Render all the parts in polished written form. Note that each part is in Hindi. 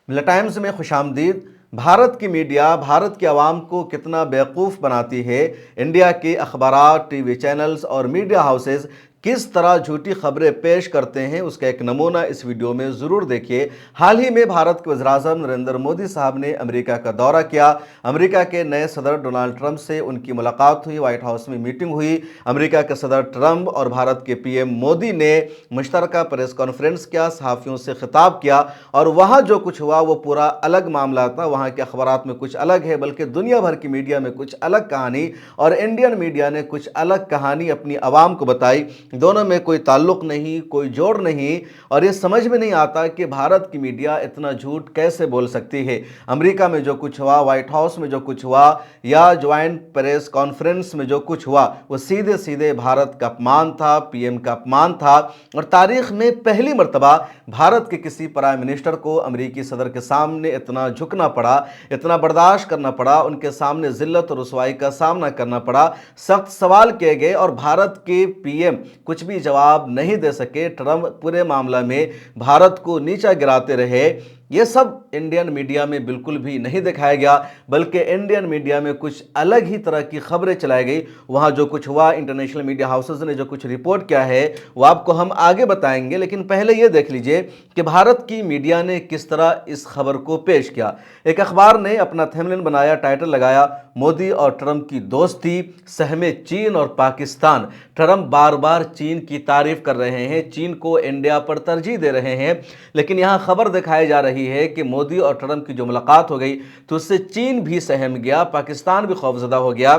मिला टाइम्स में खुशामदीद। भारत की मीडिया भारत की आवाम को कितना बेवकूफ़ बनाती है। इंडिया के अखबारात, टीवी चैनल्स और मीडिया हाउसेस किस तरह झूठी खबरें पेश करते हैं, उसका एक नमूना इस वीडियो में ज़रूर देखिए। हाल ही में भारत के वज़ीर-ए-आज़म नरेंद्र मोदी साहब ने अमेरिका का दौरा किया। अमेरिका के नए सदर डोनाल्ड ट्रंप से उनकी मुलाकात हुई, व्हाइट हाउस में मीटिंग हुई। अमेरिका के सदर ट्रंप और भारत के पीएम मोदी ने मुश्तरका प्रेस कॉन्फ्रेंस किया, सहाफ़ियों से खिताब किया और वहाँ जो कुछ हुआ वो पूरा अलग मामला था। वहाँ के अखबारात में कुछ अलग है, बल्कि दुनिया भर की मीडिया में कुछ अलग कहानी और इंडियन मीडिया ने कुछ अलग कहानी अपनी आवाम को बताई। दोनों में कोई ताल्लुक नहीं, कोई जोड़ नहीं और ये समझ में नहीं आता कि भारत की मीडिया इतना झूठ कैसे बोल सकती है। अमेरिका में जो कुछ हुआ, व्हाइट हाउस में जो कुछ हुआ या ज्वाइंट प्रेस कॉन्फ्रेंस में जो कुछ हुआ वो सीधे सीधे भारत का अपमान था, पीएम का अपमान था। और तारीख में पहली मर्तबा भारत के किसी प्राइम मिनिस्टर को अमेरिकी सदर के सामने इतना झुकना पड़ा, इतना बर्दाश्त करना पड़ा, उनके सामने जिल्लत और रुसवाई का सामना करना पड़ा। सख्त सवाल किए गए और भारत के पीएम कुछ भी जवाब नहीं दे सके। ट्रंप पूरे मामला में भारत को नीचा गिराते रहे। ये सब इंडियन मीडिया में बिल्कुल भी नहीं दिखाया गया, बल्कि इंडियन मीडिया में कुछ अलग ही तरह की खबरें चलाई गई। वहाँ जो कुछ हुआ, इंटरनेशनल मीडिया हाउसेस ने जो कुछ रिपोर्ट किया है वो आपको हम आगे बताएंगे, लेकिन पहले ये देख लीजिए कि भारत की मीडिया ने किस तरह इस खबर को पेश किया। एक अखबार ने अपना थंबनेल बनाया, टाइटल लगाया, मोदी और ट्रंप की दोस्ती, सहमे चीन और पाकिस्तान। ट्रंप बार बार चीन की तारीफ कर रहे हैं, चीन को इंडिया पर तरजीह दे रहे हैं, लेकिन यहाँ खबर दिखाई जा रही है कि मोदी और ट्रंप की जो मुलाकात हो गई तो उससे चीन भी सहम गया, पाकिस्तान भी खौफजदा हो गया।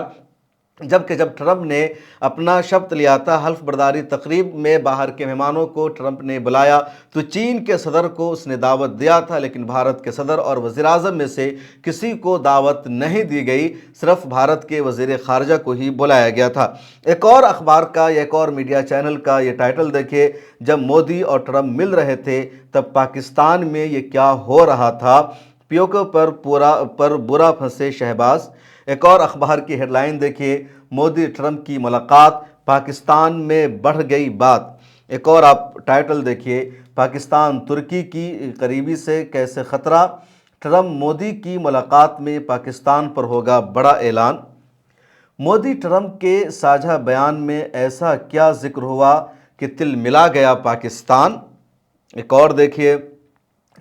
जबकि जब ट्रंप ने अपना शपथ लिया था, हल्फ बर्दारी तकरीब में बाहर के मेहमानों को ट्रंप ने बुलाया तो चीन के सदर को उसने दावत दिया था, लेकिन भारत के सदर और वज़ीर-ए-आज़म में से किसी को दावत नहीं दी गई, सिर्फ भारत के वज़ीर ख़ारजा को ही बुलाया गया था। एक और अखबार का, एक और मीडिया चैनल का ये टाइटल देखिए, जब मोदी और ट्रंप मिल रहे थे तब पाकिस्तान में ये क्या हो रहा था, पीओके पर बुरा फंसे शहबाज। एक और अखबार की हेडलाइन देखिए, मोदी ट्रंप की मुलाकात, पाकिस्तान में बढ़ गई बात। एक और आप टाइटल देखिए, पाकिस्तान तुर्की की करीबी से कैसे ख़तरा, ट्रंप मोदी की मुलाकात में पाकिस्तान पर होगा बड़ा ऐलान। मोदी ट्रंप के साझा बयान में ऐसा क्या जिक्र हुआ कि तिल मिला गया पाकिस्तान। एक और देखिए,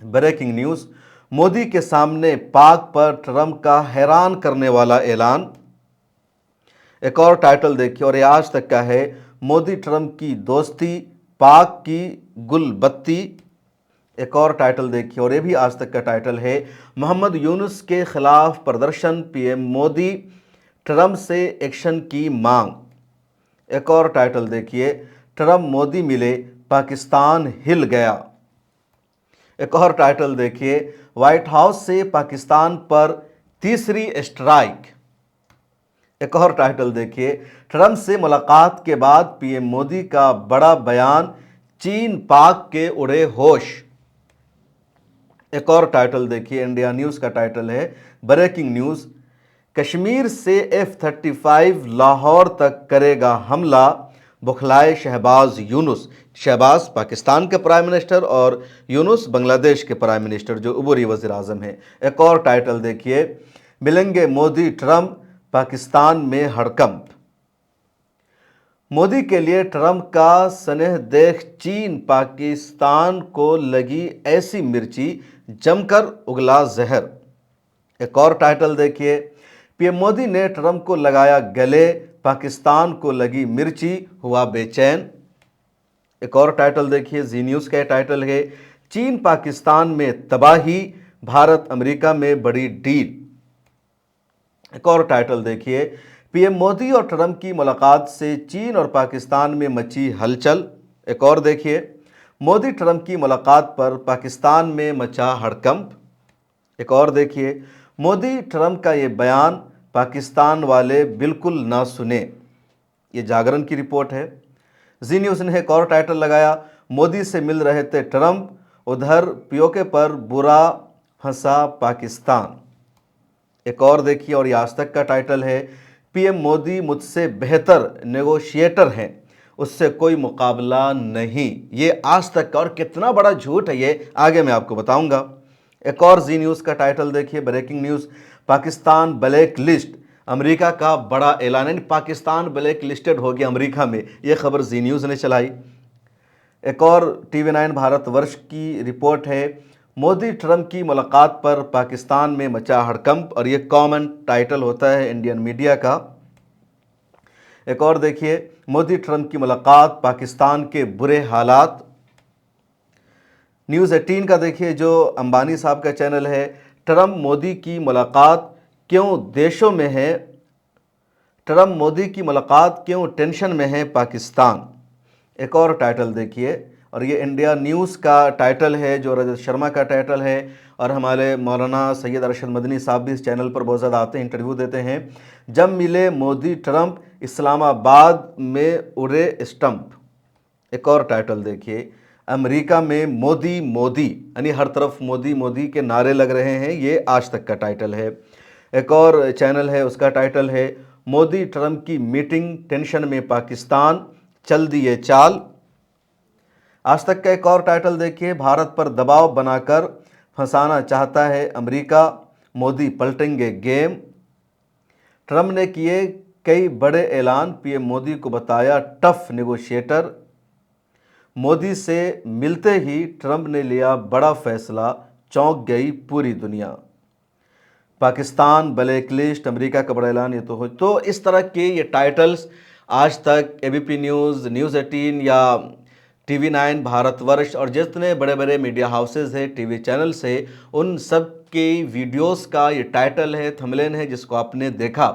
ब्रेकिंग न्यूज़, मोदी के सामने पाक पर ट्रंप का हैरान करने वाला ऐलान। एक और टाइटल देखिए और ये आज तक का है, मोदी ट्रंप की दोस्ती, पाक की गुलबत्ती। एक और टाइटल देखिए और ये भी आज तक का टाइटल है, मोहम्मद यूनुस के खिलाफ प्रदर्शन, पीएम मोदी ट्रंप से एक्शन की मांग। एक और टाइटल देखिए, ट्रंप मोदी मिले, पाकिस्तान हिल गया। एक और टाइटल देखिए, व्हाइट हाउस से पाकिस्तान पर तीसरी स्ट्राइक। एक और टाइटल देखिए, ट्रंप से मुलाकात के बाद पीएम मोदी का बड़ा बयान, चीन पाक के उड़े होश। एक और टाइटल देखिए, इंडिया न्यूज़ का टाइटल है, ब्रेकिंग न्यूज़, कश्मीर से F-35 लाहौर तक करेगा हमला, बुखलाए शहबाज यूनुस। शहबाज पाकिस्तान के प्राइम मिनिस्टर और यूनुस बांग्लादेश के प्राइम मिनिस्टर जो उबरी वज़ीर-ए-आज़म हैं। एक और टाइटल देखिए, मिलेंगे मोदी ट्रंप, पाकिस्तान में हड़कंप। मोदी के लिए ट्रंप का स्नेह देख चीन, पाकिस्तान को लगी ऐसी मिर्ची, जमकर उगला जहर। एक और टाइटल देखिए, पीएम मोदी ने ट्रंप को लगाया गले, पाकिस्तान को लगी मिर्ची, हुआ बेचैन। एक और टाइटल देखिए, जी न्यूज़ का टाइटल है, चीन पाकिस्तान में तबाही, भारत अमेरिका में बड़ी डील। एक और टाइटल देखिए, पीएम मोदी और ट्रंप की मुलाकात से चीन और पाकिस्तान में मची हलचल। एक और देखिए, मोदी ट्रंप की मुलाकात पर पाकिस्तान में मचा हड़कंप। एक और देखिए, मोदी ट्रंप का ये बयान पाकिस्तान वाले बिल्कुल ना सुने। ये जागरण की रिपोर्ट है। जी न्यूज़ ने एक और टाइटल लगाया, मोदी से मिल रहे थे ट्रंप, उधर पीओके पर बुरा फंसा पाकिस्तान। एक और देखिए और ये आज तक का टाइटल है, पीएम मोदी मुझसे बेहतर नेगोशिएटर हैं, उससे कोई मुकाबला नहीं। ये आज तक का, और कितना बड़ा झूठ है ये आगे मैं आपको बताऊंगा। एक और जी न्यूज़ का टाइटल देखिए, breaking news, Pakistan black list, America का बड़ा ऐलान, यानी पाकिस्तान ब्लैक लिस्टेड हो गया अमेरिका में, ये खबर जी न्यूज़ ने चलाई। एक और TV9 भारतवर्ष की रिपोर्ट है, मोदी ट्रंप की मुलाकात पर पाकिस्तान में मचा हड़कंप, और ये कॉमन टाइटल होता है इंडियन मीडिया का। एक और देखिए, मोदी ट्रंप की मुलाकात, पाकिस्तान के बुरे हालात। न्यूज़ 18 का देखिए, जो अंबानी साहब का चैनल है, ट्रंप मोदी की मुलाकात क्यों देशों में है, ट्रंप मोदी की मुलाकात क्यों टेंशन में है पाकिस्तान। एक और टाइटल देखिए, और ये इंडिया न्यूज़ का टाइटल है, जो रजत शर्मा का टाइटल है, और हमारे मौलाना सैयद अरशद मदनी साहब भी इस चैनल पर बहुत ज़्यादा आते हैं, इंटरव्यू देते हैं। जब मिले मोदी ट्रंप, इस्लामाबाद में उड़े स्टंप। एक और टाइटल देखिए, अमेरिका में मोदी मोदी, यानी हर तरफ मोदी मोदी के नारे लग रहे हैं, ये आज तक का टाइटल है। एक और चैनल है, उसका टाइटल है, मोदी ट्रंप की मीटिंग टेंशन में पाकिस्तान, चल दिए चाल। आज तक का एक और टाइटल देखिए, भारत पर दबाव बनाकर फंसाना चाहता है अमेरिका, मोदी पलटेंगे गेम। ट्रंप ने किए कई बड़े ऐलान, पीएम मोदी को बताया टफ नेगोशिएटर। मोदी से मिलते ही ट्रंप ने लिया बड़ा फैसला, चौंक गई पूरी दुनिया। पाकिस्तान ब्लैक लिस्ट, अमेरिका का बड़ा ऐलान, ये तो हो। तो इस तरह के ये टाइटल्स आज तक, एबीपी न्यूज़, न्यूज़ 18 या TV9 भारतवर्ष और जितने बड़े बड़े मीडिया हाउसेज है, टीवी चैनल्स है, उन सब के वीडियोस का ये टाइटल है, थंबनेल है, जिसको आपने देखा।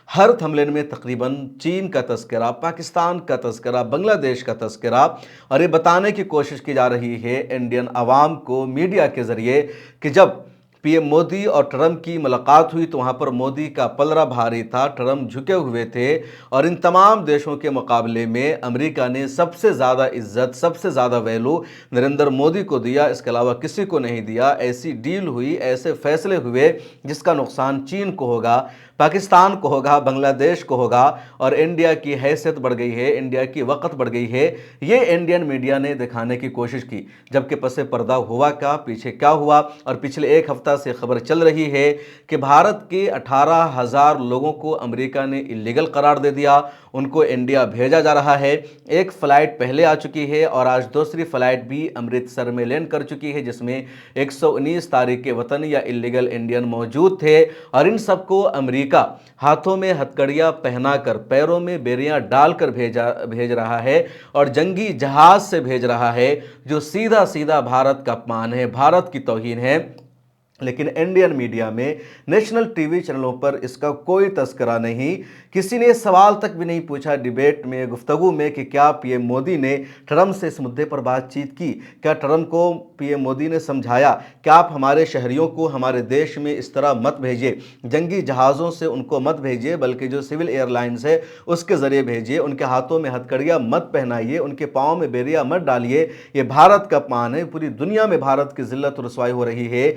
हर थंबनेल में तकरीबन चीन का तस्करा, पाकिस्तान का तस्करा, बांग्लादेश का तस्करा, और ये बताने की कोशिश की जा रही है इंडियन आवाम को मीडिया के ज़रिए कि जब पीएम मोदी और ट्रंप की मुलाकात हुई तो वहाँ पर मोदी का पलड़ा भारी था, ट्रंप झुके हुए थे, और इन तमाम देशों के मुकाबले में अमेरिका ने सबसे ज़्यादा इज्जत, सबसे ज़्यादा वैल्यू नरेंद्र मोदी को दिया, इसके अलावा किसी को नहीं दिया। ऐसी डील हुई, ऐसे फैसले हुए जिसका नुकसान चीन को होगा, पाकिस्तान को होगा, बांग्लादेश को होगा, और इंडिया की हैसियत बढ़ गई है, इंडिया की वक़्त बढ़ गई है। ये इंडियन मीडिया ने दिखाने की कोशिश की, जबकि पसे पर्दा हुआ क्या, पीछे क्या हुआ। और पिछले एक हफ्ता से खबर चल रही है कि भारत के 18,000 लोगों को अमेरिका ने इलीगल करार दे दिया, उनको इंडिया भेजा जा रहा है। एक फ़्लाइट पहले आ चुकी है और आज दूसरी फ़्लाइट भी अमृतसर में लैंड कर चुकी है, जिसमें 119 तारीख के वतन या इलीगल इंडियन मौजूद थे। और इन सबको अमेरिका हाथों में हथकड़ियां पहनाकर, पैरों में बेरियां डालकर भेज रहा है, और जंगी जहाज से भेज रहा है, जो सीधा सीधा भारत का अपमान है, भारत की तौहीन है। लेकिन इंडियन मीडिया में, नेशनल टीवी चैनलों पर इसका कोई तस्करा नहीं। किसी ने सवाल तक भी नहीं पूछा डिबेट में, गुफ्तगू में, कि क्या पीएम मोदी ने ट्रंप से इस मुद्दे पर बातचीत की, क्या ट्रंप को पीएम मोदी ने समझाया कि आप हमारे शहरियों को हमारे देश में इस तरह मत भेजिए, जंगी जहाज़ों से उनको मत भेजिए, बल्कि जो सिविल एयरलाइंस है उसके ज़रिए भेजिए, उनके हाथों में हथकड़ियाँ मत पहनाइए, उनके पाँव में बेरिया मत डालिए। ये भारत का अपमान है, पूरी दुनिया में भारत की जिल्लत रसवाई हो रही है।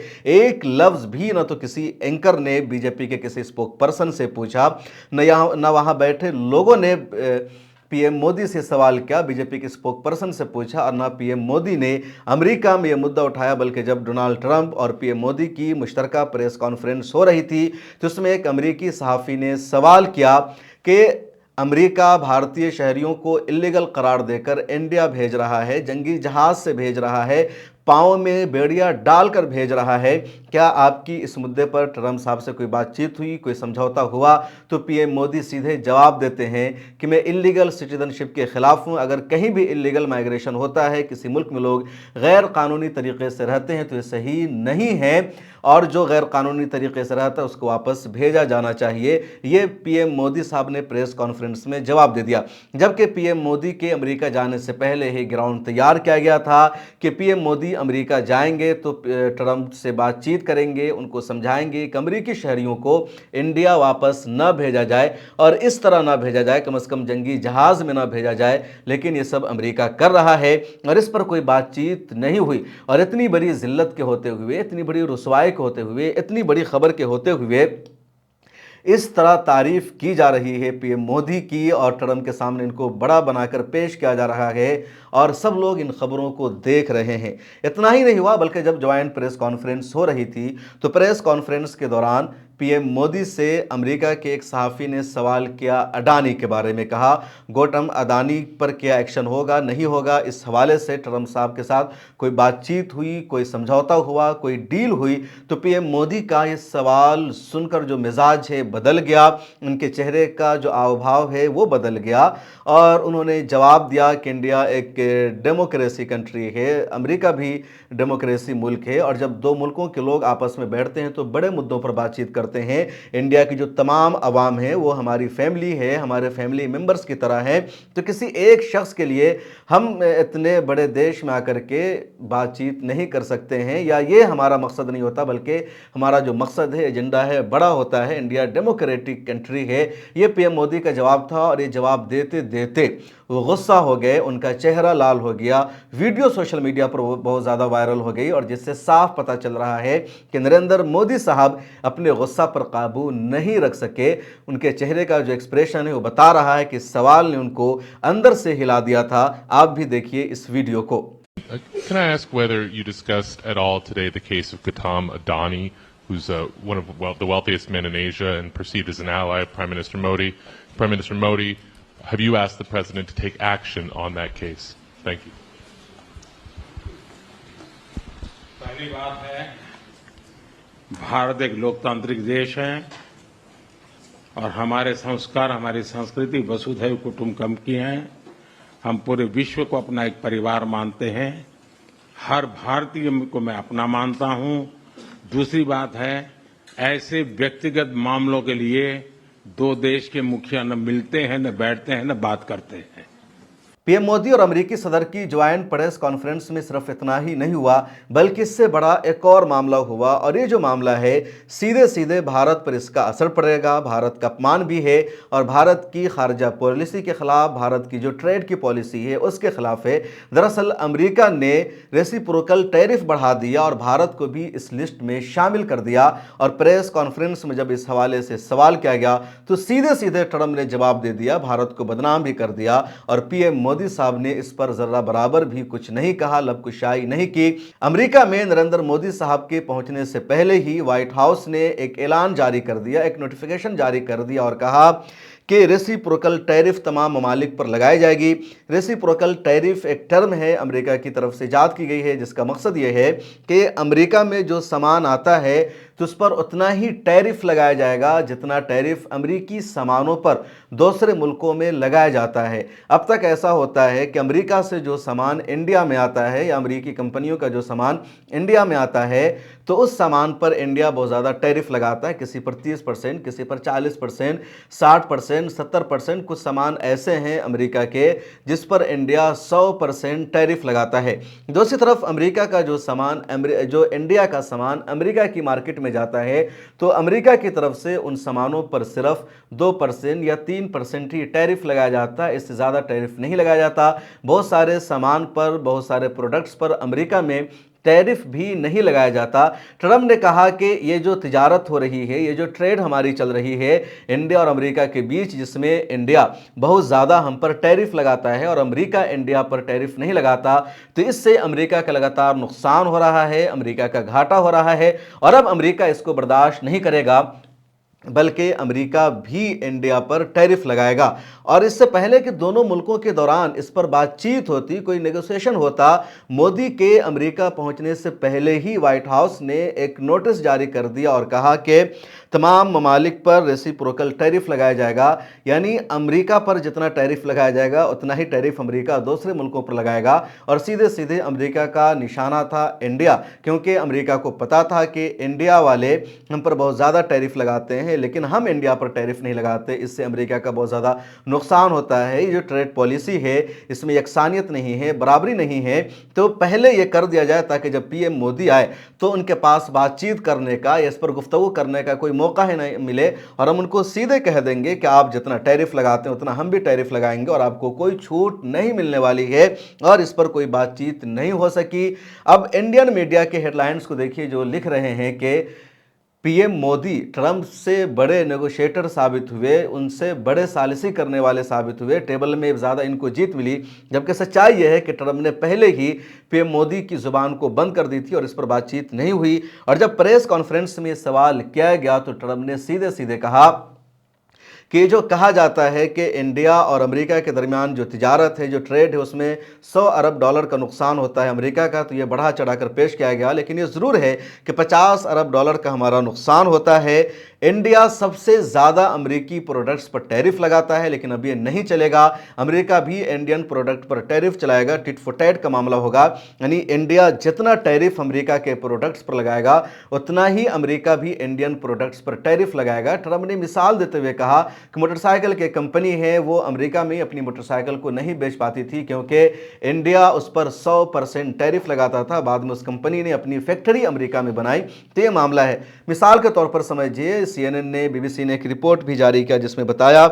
एक लफ्ज भी न तो किसी एंकर ने बीजेपी के किसी स्पोक पर्सन से पूछा, न वहां बैठे लोगों ने पीएम मोदी से सवाल किया, बीजेपी के स्पोक पर्सन से पूछा, और ना पीएम मोदी ने अमेरिका में यह मुद्दा उठाया। बल्कि जब डोनाल्ड ट्रंप और पीएम मोदी की मुश्तरका प्रेस कॉन्फ्रेंस हो रही थी तो उसमें एक अमेरिकी सहाफ़ी ने सवाल किया कि अमेरिका भारतीय शहरियों को इलीगल करार देकर इंडिया भेज रहा है, जंगी जहाज से भेज रहा है, पाँव में बेड़ियां डालकर भेज रहा है, क्या आपकी इस मुद्दे पर ट्रंप साहब से कोई बातचीत हुई, कोई समझौता हुआ? तो पीएम मोदी सीधे जवाब देते हैं कि मैं इलीगल सिटीजनशिप के खिलाफ हूं। अगर कहीं भी इलीगल माइग्रेशन होता है, किसी मुल्क में लोग गैर कानूनी तरीके से रहते हैं, तो ये सही नहीं है, और जो गैर कानूनी तरीके से रहता है उसको वापस भेजा जाना चाहिए। ये पीएम मोदी साहब ने प्रेस कॉन्फ्रेंस में जवाब दे दिया। जबकि पीएम मोदी के अमेरिका जाने से पहले ही ग्राउंड तैयार किया गया था कि पीएम मोदी अमेरिका जाएंगे तो ट्रंप से बातचीत करेंगे, उनको समझाएंगे कि अमेरिकी शहरियों को इंडिया वापस न भेजा जाए, और इस तरह ना भेजा जाए, कम से कम जंगी जहाज में ना भेजा जाए। लेकिन ये सब अमेरिका कर रहा है और इस पर कोई बातचीत नहीं हुई। और इतनी बड़ी जिल्लत के होते हुए, इतनी बड़ी रुसवाई के होते हुए, इतनी बड़ी खबर के होते हुए इस तरह तारीफ की जा रही है पीएम मोदी की, और ट्रंप के सामने इनको बड़ा बनाकर पेश किया जा रहा है। और सब लोग इन खबरों को देख रहे हैं। इतना ही नहीं हुआ, बल्कि जब ज्वाइंट प्रेस कॉन्फ्रेंस हो रही थी तो प्रेस कॉन्फ्रेंस के दौरान पीएम मोदी से अमेरिका के एक सहाफ़ी ने सवाल किया अडानी के बारे में। कहा गौतम अडानी पर क्या एक्शन होगा, नहीं होगा। इस हवाले से ट्रंप साहब के साथ कोई बातचीत हुई, कोई समझौता हुआ, कोई डील हुई? तो पीएम मोदी का ये सवाल सुनकर जो मिजाज है बदल गया, उनके चेहरे का जो हाव भाव है वो बदल गया और उन्होंने जवाब दिया कि इंडिया एक डेमोक्रेसी कंट्री है, अमेरिका भी डेमोक्रेसी मुल्क है और जब दो मुल्कों के लोग आपस में बैठते हैं तो बड़े मुद्दों पर बातचीत करते हैं। इंडिया की जो तमाम अवाम है वो हमारी फैमिली है, हमारे फैमिली मेंबर्स की तरह है। तो किसी एक शख्स के लिए हम इतने बड़े देश में आकर के बातचीत नहीं कर सकते हैं, या ये हमारा मकसद नहीं होता, बल्कि हमारा जो मकसद है, एजेंडा है, बड़ा होता है। इंडिया डेमोक्रेटिक कंट्री है। ये पीएम मोदी का जवाब था और ये जवाब देते देते वो गुस्सा हो गए, उनका चेहरा लाल हो गया। वीडियो सोशल मीडिया पर बहुत ज़्यादा वायरल हो गई और जिससे साफ पता चल रहा है कि नरेंद्र मोदी साहब अपने गुस्सा पर काबू नहीं रख सके। उनके चेहरे का जो एक्सप्रेशन है वो बता रहा है कि इस सवाल ने उनको अंदर से हिला दिया था। आप भी देखिए इस वीडियो को। Can I ask whether you discussed at all today the case of Gautam Adani, who's one of the wealthiest men in Asia and perceived as an ally of Prime Minister Modi? Prime Minister Modi, have you asked the President to take action on that case? Thank you. पहली बात है, भारत एक लोकतांत्रिक देश है और हमारे संस्कार, हमारी संस्कृति वसुधैव कुटुंबकम की है। हम पूरे विश्व को अपना एक परिवार मानते हैं। हर भारतीय को मैं अपना मानता हूं। दूसरी बात है, ऐसे व्यक्तिगत मामलों के लिए दो देश के मुखिया न मिलते हैं, न बैठते हैं, न बात करते हैं। पीएम मोदी और अमेरिकी सदर की ज्वाइंट प्रेस कॉन्फ्रेंस में सिर्फ इतना ही नहीं हुआ, बल्कि इससे बड़ा एक और मामला हुआ और ये जो मामला है सीधे सीधे भारत पर इसका असर पड़ेगा। भारत का अपमान भी है और भारत की खारजा पॉलिसी के खिलाफ, भारत की जो ट्रेड की पॉलिसी है उसके खिलाफ है। दरअसल अमेरिका ने रेसिप्रोकल टैरिफ बढ़ा दिया और भारत को भी इस लिस्ट में शामिल कर दिया। और प्रेस कॉन्फ्रेंस में जब इस हवाले से सवाल किया गया तो सीधे सीधे ट्रंप ने जवाब दे दिया, भारत को बदनाम भी कर दिया और पीएम मोदी साहब ने इस पर जरा बराबर भी कुछ नहीं कहा, लबकुशाई नहीं की। अमेरिका में नरेंद्र मोदी साहब के पहुंचने से पहले ही व्हाइट हाउस ने एक ऐलान जारी कर दिया, एक नोटिफिकेशन जारी कर दिया और कहा कि रेसिप्रोकल टैरिफ तमाम ममालिक पर लगाई जाएगी। रेसिप्रोकल टैरिफ एक टर्म है, अमेरिका की तरफ से ईजाद की गई है, जिसका मकसद यह है कि अमेरिका में जो सामान आता है तो उस पर उतना ही टैरिफ लगाया जाएगा जितना टैरिफ अमेरिकी सामानों पर दूसरे मुल्कों में लगाया जाता है। अब तक ऐसा होता है कि अमेरिका से जो सामान इंडिया में आता है या अमेरिकी कंपनियों का जो सामान इंडिया में आता है तो उस सामान पर इंडिया बहुत ज़्यादा टैरिफ लगाता है, किसी पर 30%, किसी पर 40%, 60%, 70%। कुछ सामान ऐसे हैं अमेरिका के जिस पर इंडिया 100% टैरिफ लगाता है। दूसरी तरफ अमेरिका का जो सामान, जो इंडिया का सामान अमेरिका की मार्केट में जाता है तो अमेरिका की तरफ से उन सामानों पर सिर्फ 2% या 3% ही टैरिफ लगाया जाता है, इससे ज़्यादा टैरिफ नहीं लगाया जाता। बहुत सारे सामान पर, बहुत सारे प्रोडक्ट्स पर अमेरिका में टैरिफ भी नहीं लगाया जाता। ट्रंप ने कहा कि ये जो तिजारत हो रही है, ये जो ट्रेड हमारी चल रही है इंडिया और अमेरिका के बीच, जिसमें इंडिया बहुत ज़्यादा हम पर टैरिफ लगाता है और अमेरिका इंडिया पर टैरिफ नहीं लगाता, तो इससे अमेरिका का लगातार नुकसान हो रहा है, अमेरिका का घाटा हो रहा है और अब अमेरिका इसको बर्दाश्त नहीं करेगा, बल्कि अमेरिका भी इंडिया पर टैरिफ लगाएगा। और इससे पहले कि दोनों मुल्कों के दौरान इस पर बातचीत होती, कोई नेगोशिएशन होता, मोदी के अमेरिका पहुंचने से पहले ही व्हाइट हाउस ने एक नोटिस जारी कर दिया और कहा कि तमाम ममालिक पर रेसिप्रोकल टैरिफ लगाया जाएगा, यानी अमेरिका पर जितना टैरिफ लगाया जाएगा उतना ही टैरिफ अमेरिका दूसरे मुल्कों पर लगाएगा। और सीधे सीधे अमेरिका का निशाना था इंडिया, क्योंकि अमेरिका को पता था कि इंडिया वाले हम पर बहुत ज़्यादा टैरिफ लगाते हैं लेकिन हम इंडिया पर टैरिफ नहीं लगाते, इससे अमेरिका का बहुत ज़्यादा नुकसान होता है। ये जो ट्रेड पॉलिसी है इसमें यकसानियत नहीं है, बराबरी नहीं है, तो पहले ये कर दिया जाए ताकि जब पीएम मोदी आए तो उनके पास बातचीत करने का या इस पर गुफ्तगू करने का कोई मौका ही नहीं मिले और हम उनको सीधे कह देंगे कि आप जितना टैरिफ लगाते हैं उतना हम भी टैरिफ लगाएंगे और आपको कोई छूट नहीं मिलने वाली है और इस पर कोई बातचीत नहीं हो सकी। अब इंडियन मीडिया के हेडलाइंस को देखिए जो लिख रहे हैं कि पीएम मोदी ट्रंप से बड़े नेगोशिएटर साबित हुए, उनसे बड़े सालिसी करने वाले साबित हुए, टेबल में ज़्यादा इनको जीत मिली, जबकि सच्चाई यह है कि ट्रंप ने पहले ही पीएम मोदी की ज़ुबान को बंद कर दी थी और इस पर बातचीत नहीं हुई। और जब प्रेस कॉन्फ्रेंस में सवाल किया गया तो ट्रंप ने सीधे सीधे कहा कि जो कहा जाता है कि इंडिया और अमेरिका के दरमियान जो तिजारत है, जो ट्रेड है, उसमें $100 अरब का नुकसान होता है अमेरिका का, तो ये बढ़ा चढ़ाकर पेश किया गया। लेकिन ये ज़रूर है कि $50 अरब का हमारा नुकसान होता है। इंडिया सबसे ज़्यादा अमेरिकी प्रोडक्ट्स पर टैरिफ लगाता है, लेकिन अब ये नहीं चलेगा। अमेरिका भी इंडियन प्रोडक्ट पर टैरिफ चलाएगा, टिट फॉर टैट का मामला होगा। यानी इंडिया जितना टैरिफ अमेरिका के प्रोडक्ट्स पर लगाएगा, उतना ही अमेरिका भी इंडियन प्रोडक्ट्स पर टैरिफ लगाएगा। ट्रंप ने मिसाल देते हुए कहा कि मोटरसाइकिल की कंपनी है, वो अमेरिका में अपनी मोटरसाइकिल को नहीं बेच पाती थी क्योंकि इंडिया उस पर 100% टैरिफ लगाता था। बाद में उस कंपनी ने अपनी फैक्ट्री अमेरिका में बनाई। तो ये मामला है। मिसाल के तौर पर समझिए, CNN ने, BBC ने एक रिपोर्ट भी जारी किया जिसमें बताया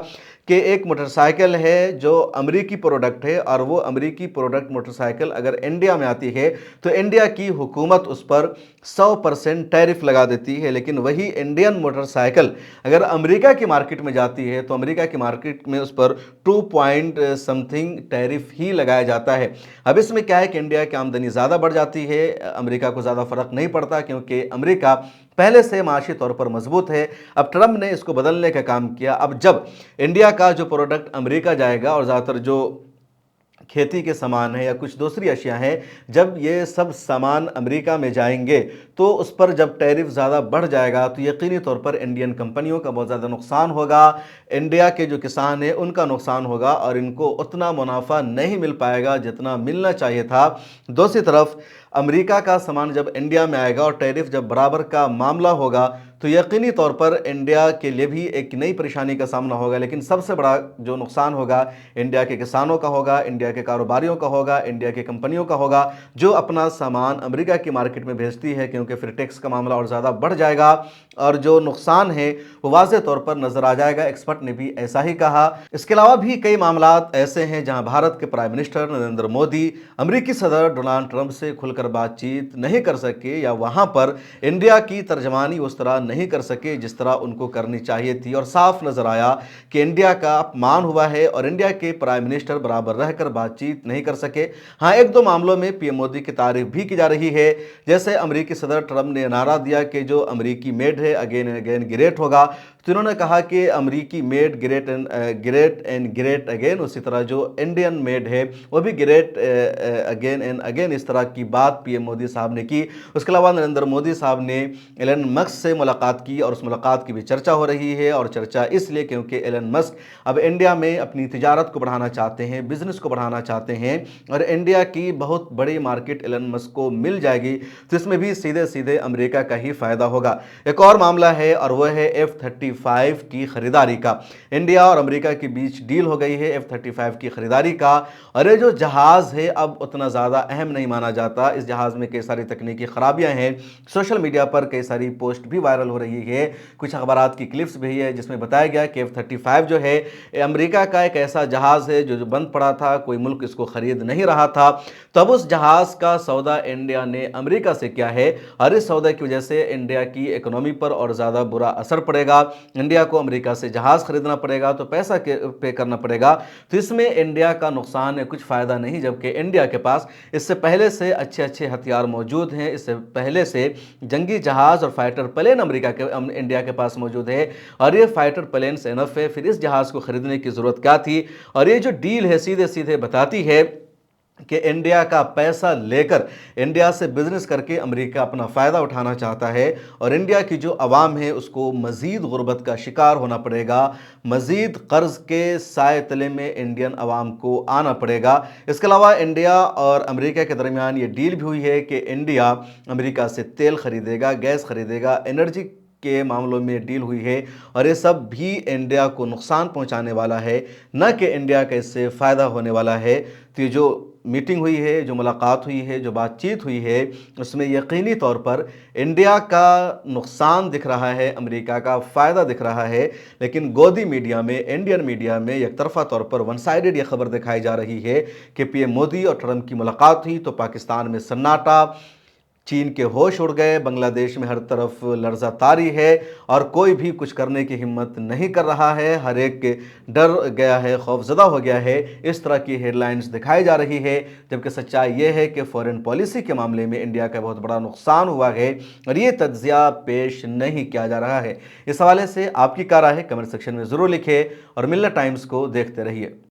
कि एक मोटरसाइकिल है जो अमेरिकी प्रोडक्ट है, और वो अमेरिकी प्रोडक्ट मोटरसाइकिल अगर इंडिया में आती है तो इंडिया की हुकूमत उस पर 100% टैरिफ लगा देती है। लेकिन वही इंडियन मोटरसाइकिल अगर अमेरिका की मार्केट में जाती है तो अमेरिका की मार्केट में उस पर 2 पॉइंट समथिंग टैरिफ ही लगाया जाता है। अब इसमें क्या है कि इंडिया की आमदनी ज़्यादा बढ़ जाती है, अमेरिका को ज़्यादा फर्क नहीं पड़ता क्योंकि अमेरिका पहले से माशी तौर पर मजबूत है। अब ट्रंप ने इसको बदलने का काम किया। अब जब इंडिया का जो प्रोडक्ट अमेरिका जाएगा और ज़्यादातर जो खेती के सामान है या कुछ दूसरी अशिया हैं, जब ये सब सामान अमेरिका में जाएंगे तो उस पर जब टैरिफ ज़्यादा बढ़ जाएगा तो यकीनी तौर पर इंडियन कंपनियों का बहुत ज़्यादा नुकसान होगा, इंडिया के जो किसान हैं उनका नुकसान होगा और इनको उतना मुनाफा नहीं मिल पाएगा जितना मिलना चाहिए था। दूसरी तरफ अमेरिका का सामान जब इंडिया में आएगा और टैरिफ जब बराबर का मामला होगा तो यकीनी तौर पर इंडिया के लिए भी एक नई परेशानी का सामना होगा। लेकिन सबसे बड़ा जो नुकसान होगा इंडिया के किसानों का होगा, इंडिया के कारोबारियों का होगा, इंडिया की कंपनियों का होगा जो अपना सामान अमेरिका की मार्केट में भेजती है, क्योंकि फिर टैक्स का मामला और ज़्यादा बढ़ जाएगा और जो नुकसान है वो वाज़ेह तौर पर नज़र आ जाएगा। एक्सपर्ट ने भी ऐसा ही कहा। इसके अलावा भी कई मामला ऐसे हैं जहां भारत के प्राइम मिनिस्टर नरेंद्र मोदी अमेरिकी सदर डोनाल्ड ट्रंप से खुलकर बातचीत नहीं कर सके, या वहां पर इंडिया की तर्जमानी उस तरह नहीं कर सके जिस तरह उनको करनी चाहिए थी। और साफ नजर आया कि इंडिया का अपमान हुआ है और इंडिया के प्राइम मिनिस्टर बराबर रहकर बातचीत नहीं कर सके। हाँ, एक दो मामलों में पीएम मोदी की तारीफ भी की जा रही है। जैसे अमेरिकी सदर ट्रंप ने नारा दिया कि जो अमेरिकी मेड है अगेन एंड अगेन ग्रेट होगा, तो इन्होंने कहा कि अमेरिकी made great and great again, उसी तरह जो इंडियन मेड है वो भी ग्रेट अगेन एंड अगेन, इस तरह की बात पीएम मोदी साहब ने की। उसके अलावा नरेंद्र मोदी साहब ने एलन मस्क से मुलाकात की और उस मुलाकात की भी चर्चा हो रही है। और चर्चा इसलिए क्योंकि एलन मस्क अब इंडिया में अपनी तिजारत को बढ़ाना चाहते हैं, बिजनेस को बढ़ाना चाहते हैं और इंडिया की बहुत बड़ी मार्केट एलन मस्क को मिल जाएगी, तो इसमें भी सीधे सीधे अमेरिका का ही फायदा होगा। एक और मामला है और वह है F-35 की खरीदारी का। इंडिया और अमेरिका के बीच डील हो गई है F-35 की खरीदारी का, और ये जो जहाज़ है अब उतना ज़्यादा अहम नहीं माना जाता। इस जहाज़ में कई सारी तकनीकी खराबियां हैं, सोशल मीडिया पर कई सारी पोस्ट भी वायरल हो रही है, कुछ अखबारात की क्लिप्स भी है जिसमें बताया गया कि F-35 जो है अमेरिका का एक ऐसा जहाज़ है जो बंद पड़ा था, कोई मुल्क इसको खरीद नहीं रहा था। तो अब उस जहाज़ का सौदा इंडिया ने अमेरिका से किया है और इस सौदे की वजह से इंडिया की इकोनॉमी पर और ज़्यादा बुरा असर पड़ेगा। इंडिया को अमेरिका से जहाज़ खरीदना पड़ेगा तो पैसा पे करना पड़ेगा, तो इसमें इंडिया का नुकसान है, कुछ फ़ायदा नहीं। जबकि इंडिया के पास इससे पहले से अच्छे अच्छे हथियार मौजूद हैं, इससे पहले से जंगी जहाज़ और फाइटर प्लेन इंडिया के पास मौजूद है और ये फाइटर प्लेन से इनफ है, फिर इस जहाज़ को खरीदने की ज़रूरत क्या थी। और ये जो डील है सीधे सीधे बताती है कि इंडिया का पैसा लेकर इंडिया से बिजनेस करके अमेरिका अपना फ़ायदा उठाना चाहता है और इंडिया की जो आवाम है उसको मज़ीद गुर्बत का शिकार होना पड़ेगा, मज़ीद कर्ज़ के साए तले में इंडियन आवाम को आना पड़ेगा। इसके अलावा इंडिया और अमेरिका के दरमियान ये डील भी हुई है कि इंडिया अमेरिका से तेल ख़रीदेगा, गैस ख़रीदेगा, एनर्जी के मामलों में डील हुई है और ये सब भी इंडिया को नुकसान पहुंचाने वाला है, न कि इंडिया का इससे फ़ायदा होने वाला है। तो ये जो मीटिंग हुई है, जो मुलाकात हुई है, जो बातचीत हुई है, उसमें यकीनी तौर पर इंडिया का नुकसान दिख रहा है, अमेरिका का फ़ायदा दिख रहा है। लेकिन गोदी मीडिया में, इंडियन मीडिया में एक तरफा तौर पर वन साइडेड ये खबर दिखाई जा रही है कि पीएम मोदी और ट्रंप की मुलाकात हुई तो पाकिस्तान में सन्नाटा, चीन के होश उड़ गए, बांग्लादेश में हर तरफ लर्ज़ातारी है और कोई भी कुछ करने की हिम्मत नहीं कर रहा है, हर एक डर गया है, खौफजदा हो गया है, इस तरह की हेडलाइंस दिखाई जा रही है। जबकि सच्चाई ये है कि फॉरेन पॉलिसी के मामले में इंडिया का बहुत बड़ा नुकसान हुआ है और ये तज्जिया पेश नहीं किया जा रहा है। इस हवाले से आपकी क्या राय है, कमेंट सेक्शन में ज़रूर लिखिए और मिल्लत टाइम्स को देखते रहिए।